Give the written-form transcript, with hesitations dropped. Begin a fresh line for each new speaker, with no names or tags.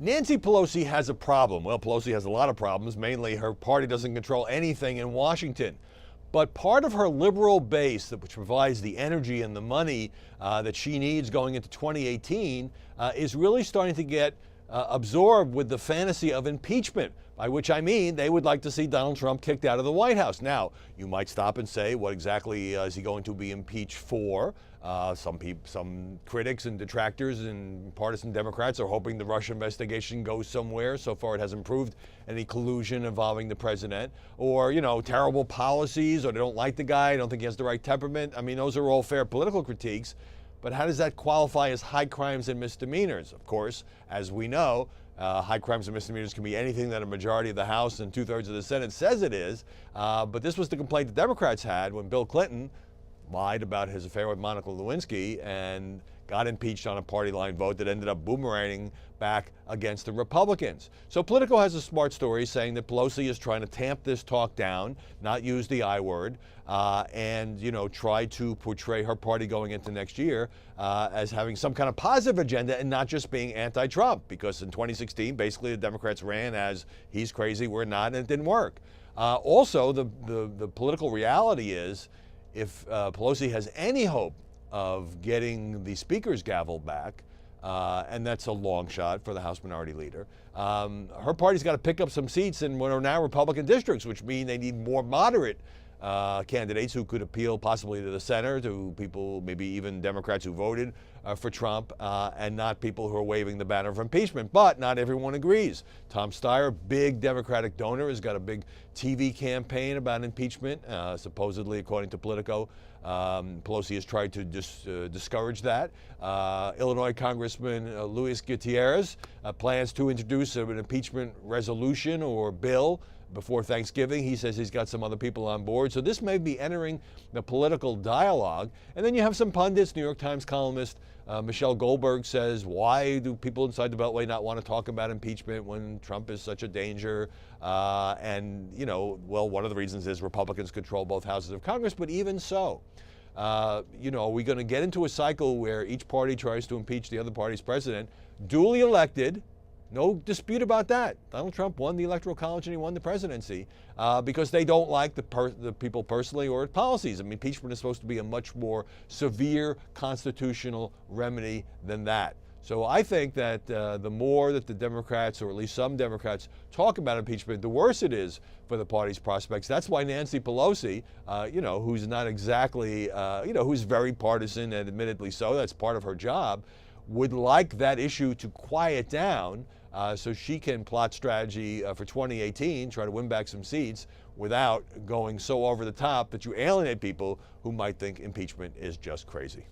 Nancy Pelosi has a problem. Well, Pelosi has a lot of problems. Mainly, her party doesn't control anything in Washington. But part of her liberal base, which provides the energy and the money that she needs going into 2018, is really starting to get absorbed with the fantasy of impeachment, by which I mean they would like to see Donald Trump kicked out of the White House. Now, you might stop and say, what exactly is he going to be impeached for? Some critics and detractors and partisan Democrats are hoping the Russia investigation goes somewhere. So far, it hasn't proved any collusion involving the president, or, terrible policies, or they don't like the guy, don't think he has the right temperament. I mean, those are all fair political critiques. But how does that qualify as high crimes and misdemeanors? Of course, as we know, high crimes and misdemeanors can be anything that a majority of the House and 2/3 of the Senate says it is. But this was the complaint the Democrats had when Bill Clinton lied about his affair with Monica Lewinsky and got impeached on a party line vote that ended up boomeranging back against the Republicans. So Politico has a smart story saying that Pelosi is trying to tamp this talk down, not use the I word, and try to portray her party going into next year as having some kind of positive agenda and not just being anti-Trump. Because in 2016, basically the Democrats ran as he's crazy, we're not, and it didn't work. Also, the political reality is if Pelosi has any hope of getting the Speaker's gavel back, and that's a long shot for the House Minority Leader, her party's got to pick up some seats in what are now Republican districts, which mean they need more moderate candidates who could appeal possibly to the center, to people, maybe even Democrats who voted for Trump, and not people who are waving the banner of impeachment. But not everyone agrees. Tom Steyer, big Democratic donor, has got a big TV campaign about impeachment, supposedly, according to Politico. Pelosi has tried to discourage that. Illinois Congressman Luis Gutierrez plans to introduce an impeachment resolution or bill before Thanksgiving. He says he's got some other people on board. So this may be entering the political dialogue. And then you have some pundits. New York Times columnist Michelle Goldberg says, why do people inside the Beltway not want to talk about impeachment when Trump is such a danger? One of the reasons is Republicans control both houses of Congress. But even so, are we going to get into a cycle where each party tries to impeach the other party's president, duly elected? No dispute about that. Donald Trump won the Electoral College and he won the presidency because they don't like the people personally or policies. I mean, impeachment is supposed to be a much more severe constitutional remedy than that. So I think that the more that the Democrats, or at least some Democrats, talk about impeachment, the worse it is for the party's prospects. That's why Nancy Pelosi, who's not exactly, who's very partisan and admittedly so, that's part of her job, would like that issue to quiet down so she can plot strategy for 2018, try to win back some seats without going so over the top that you alienate people who might think impeachment is just crazy.